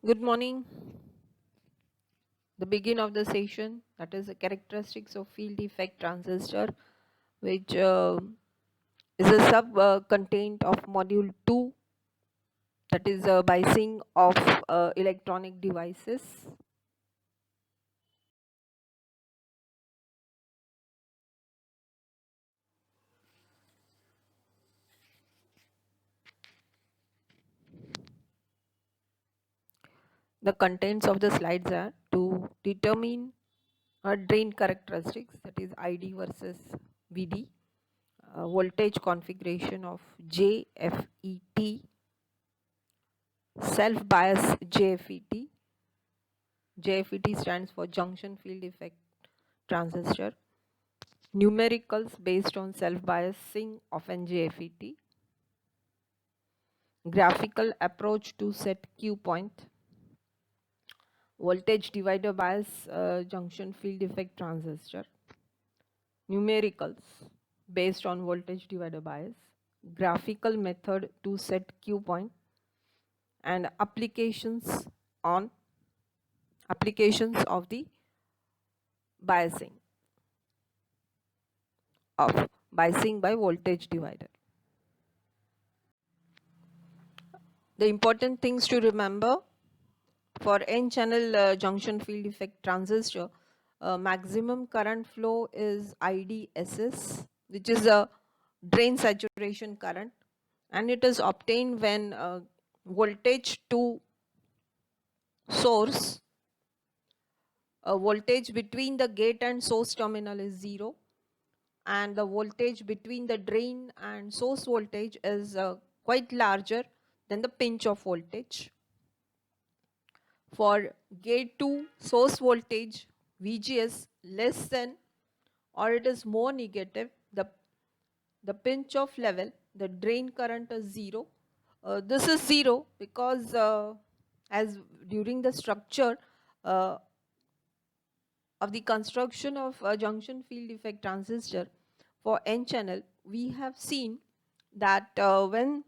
Good morning. The begin of the session, that is the characteristics of field effect transistor, which is a sub content of module 2, that is biasing of electronic devices. The contents of the slides are to determine drain characteristics, that is ID versus VD, voltage configuration of JFET, self bias JFET. JFET stands for junction field effect transistor. Numericals based on self biasing of an JFET. Graphical approach to set Q point. Voltage divider bias junction field effect transistor. Numericals based on voltage divider bias. Graphical method to set Q point, and applications of the biasing by voltage divider. The important things to remember for n-channel junction field effect transistor, maximum current flow is IDSS, which is a drain saturation current, and it is obtained when voltage to source, voltage between the gate and source terminal is 0, and the voltage between the drain and source voltage is quite larger than the pinch off voltage. For gate to source voltage VGS less than or it is more negative, the pinch off level, the drain current is 0. This is 0 because as during the structure uh, of the construction of a junction field effect transistor for n channel, we have seen that when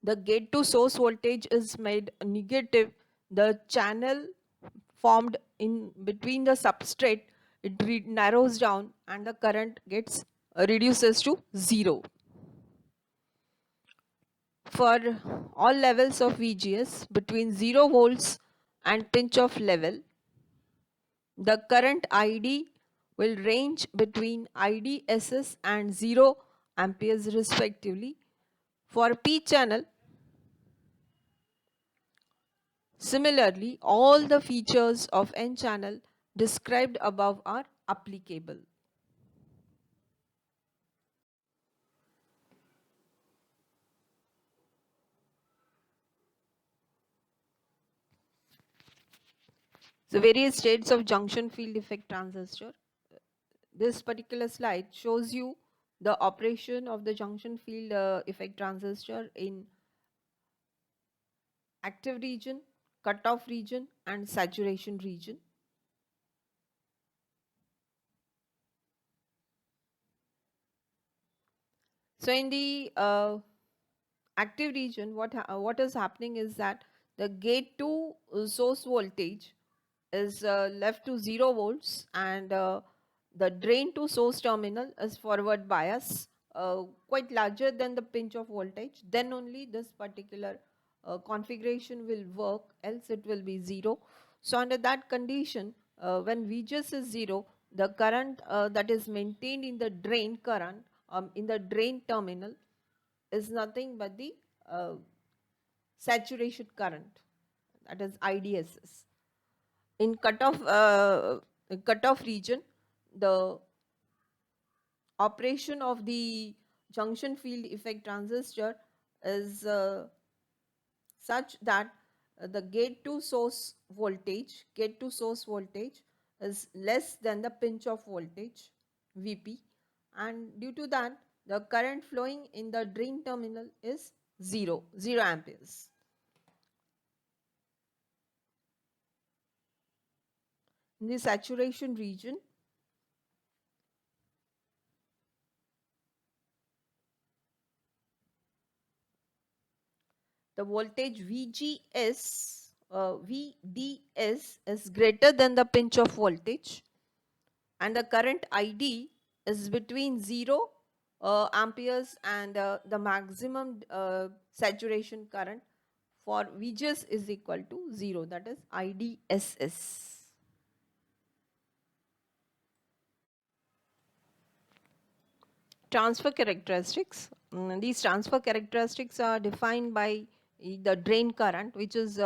the gate to source voltage is made negative, the channel formed in between the substrate, it narrows down and the current gets reduces to 0. For all levels of VGS between 0 volts and pinch off level, the current ID will range between IDSS and 0 amperes respectively. For P channel, similarly, all the features of N channel described above are applicable. So various states of junction field effect transistor. This particular slide shows you the operation of the junction field effect transistor in active region, cutoff region and saturation region. So in the active region, what is happening is that the gate to source voltage is left to 0 volts, and the drain to source terminal is forward bias quite larger than the pinch of voltage. Then only this particular configuration will work, else it will be 0. So under that condition, when VGS is 0, the current that is maintained in the drain current in the drain terminal is nothing but the saturation current, that is IDSS. In cutoff region, the operation of the junction field effect transistor is such that the gate to source voltage is less than the pinch off voltage Vp, and due to that the current flowing in the drain terminal is 0 amperes. In the saturation region, the voltage VGS VDS is greater than the pinch of voltage, and the current ID is between 0 amperes and the maximum saturation current for VGS is equal to 0, that is IDSS. Transfer characteristics. These transfer characteristics are defined by the drain current, which is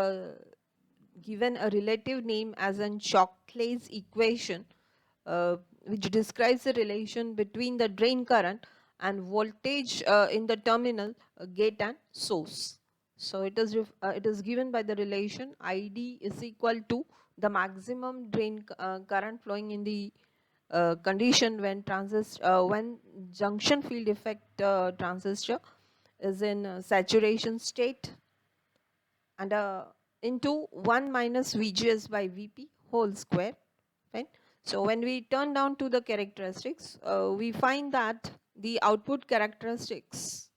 given a relative name as an Shockley's equation, which describes the relation between the drain current and voltage in the terminal gate and source. So it is given by the relation ID is equal to the maximum drain current flowing in the condition when junction field effect transistor is in saturation state, and into 1 minus VGS by VP whole square, right? So when we turn down to the characteristics, we find that the output characteristics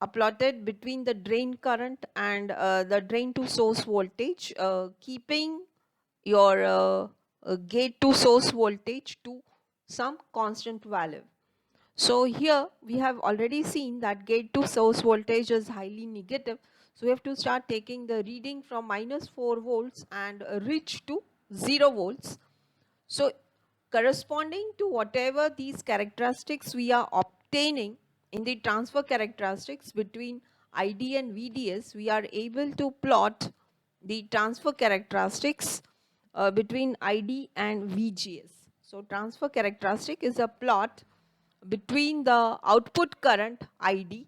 are plotted between the drain current and the drain to source voltage, keeping your gate to source voltage to some constant value. So here we have already seen that gate to source voltage is highly negative. So we have to start taking the reading from minus 4 volts and reach to 0 volts. So corresponding to whatever these characteristics we are obtaining in the transfer characteristics between ID and VDS, we are able to plot the transfer characteristics between ID and VGS. So transfer characteristic is a plot between the output current ID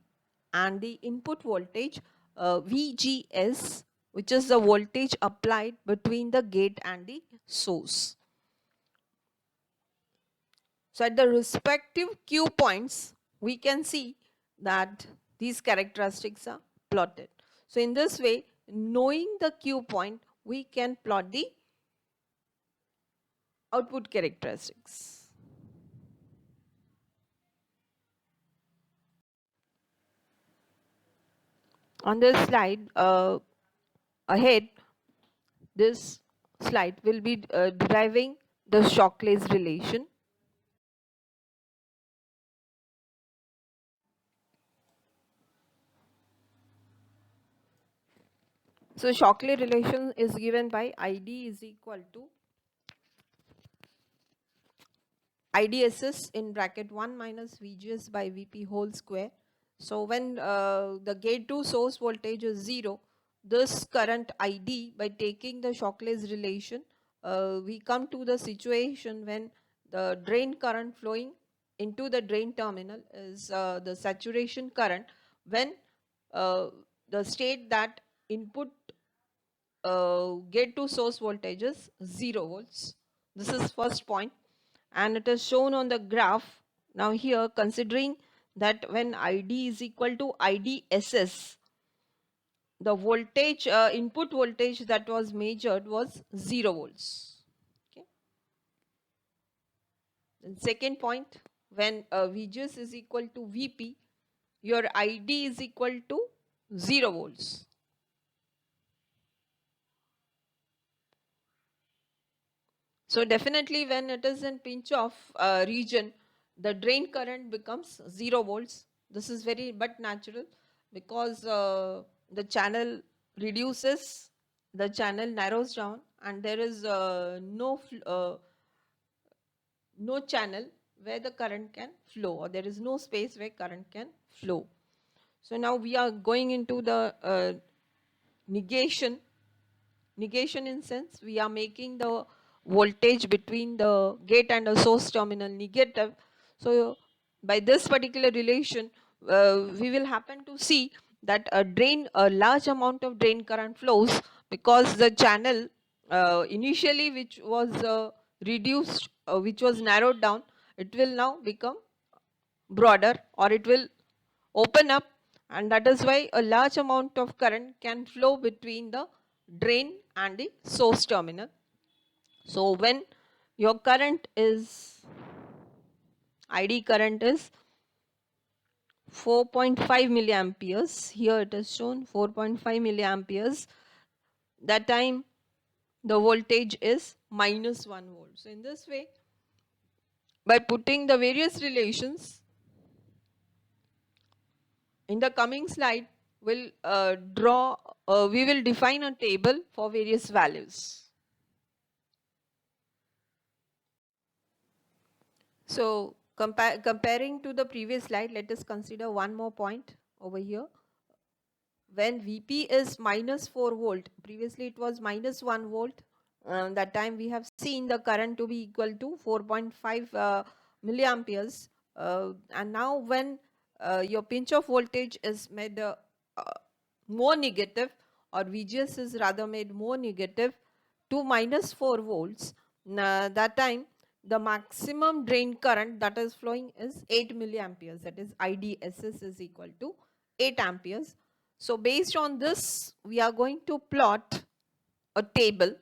and the input voltage VGS, which is the voltage applied between the gate and the source. So at the respective Q points, we can see that these characteristics are plotted. So in this way, knowing the Q point, we can plot the output characteristics. On this slide ahead, this slide will be deriving the Shockley's relation. So Shockley relation is given by ID is equal to IDSS in bracket 1 minus VGS by VP whole square. So when the gate to source voltage is 0, this current ID, by taking the Shockley's relation, we come to the situation when the drain current flowing into the drain terminal is the saturation current, when the state that input gate to source voltage is 0 volts. This is first point, and it is shown on the graph. Now here, considering that when ID is equal to IDSS, the voltage input voltage that was measured was 0 volts. Okay. And second point, when VGS is equal to VP, your ID is equal to 0 volts. So definitely when it is in pinch off region, the drain current becomes 0 volts. This is very but natural, because the channel reduces, the channel narrows down, and there is no channel where the current can flow, or there is no space where current can flow. So now we are going into the negation. Negation in sense, we are making the voltage between the gate and the source terminal negative. So by this particular relation, we will happen to see that a large amount of drain current flows, because the channel initially which was reduced, which was narrowed down, it will now become broader, or it will open up, and that is why a large amount of current can flow between the drain and the source terminal. So when your current is ID current is 4.5 milliamperes. Here it is shown 4.5 milliamperes. That time the voltage is minus 1 volt. So in this way, by putting the various relations in the coming slide, we will define a table for various values. So comparing to the previous slide, let us consider one more point over here. When Vp is minus 4 volt, previously it was minus 1 volt. That time we have seen the current to be equal to 4.5 milliamperes. And now when your pinch of voltage is made more negative, or VGS is rather made more negative to minus 4 volts, that time the maximum drain current that is flowing is 8 milliamperes, that is IDSS is equal to 8 amperes. So based on this, we are going to plot a table,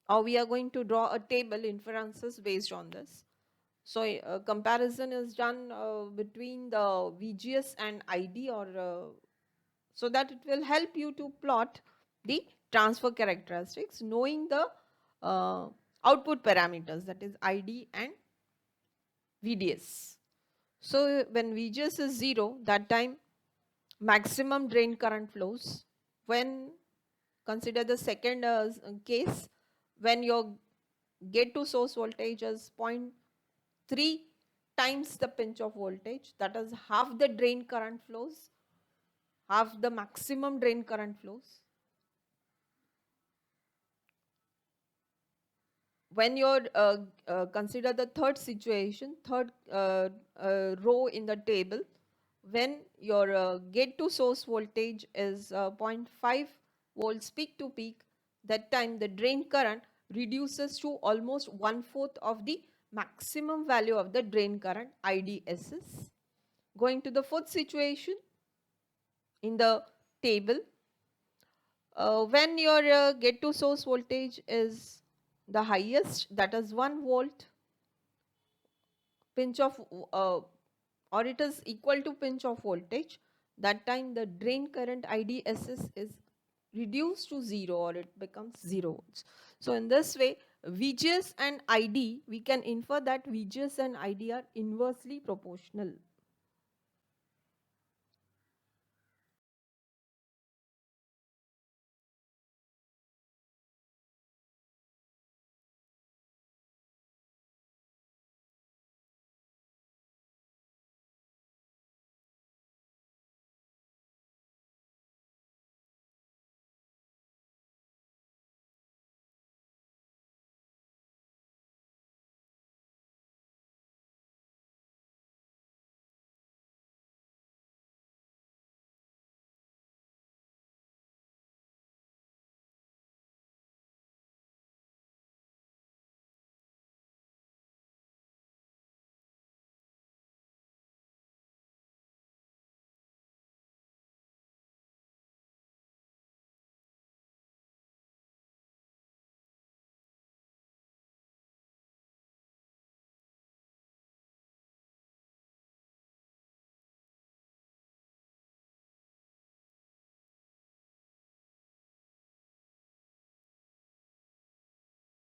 or we are going to draw a table inferences based on this. So comparison is done between the VGS and ID, or so that it will help you to plot the transfer characteristics knowing the output parameters, that is ID and VDS. So when VGS is 0, that time maximum drain current flows. When consider the second case, when your gate to source voltage is 0.3 times the pinch of voltage, that is half the drain current flows, half the maximum drain current flows. When you consider the third situation, third row in the table, when your gate to source voltage is 0.5 volts peak to peak, that time the drain current reduces to almost 1/4 of the maximum value of the drain current IDSS. Going to the fourth situation in the table, when your gate to source voltage is the highest, that is 1 volt, pinch of or it is equal to pinch of voltage, that time the drain current IDSS is reduced to 0, or it becomes 0 volts. So in this way, VGS and ID, we can infer that VGS and ID are inversely proportional.